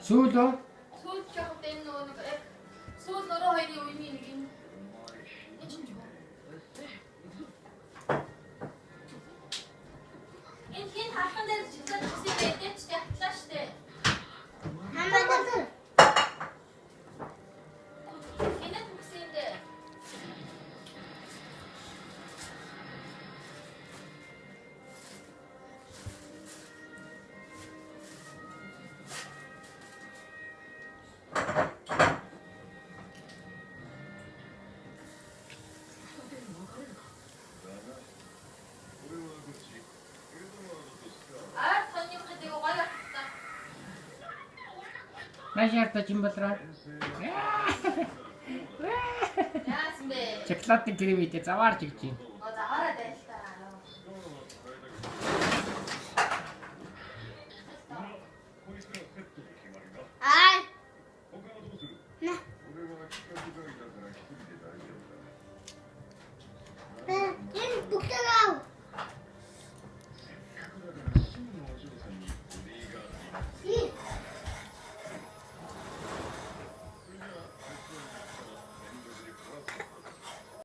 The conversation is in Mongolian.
Сүүл үү? Сүүл ч яг энэ нөгөө нэг яг сүүл нөрөө хоёрын үеийн нэг юм. Энэ ч юм. Энэ хин хахан дээр чиглэж өгсөн байдаг ч татлаа штэ. Хамаатай. Энэ төгсөн юм дээ. Маш яртаж юм болроо. Яасан бэ? Шоколадны крем идэ заваарч гэж байна.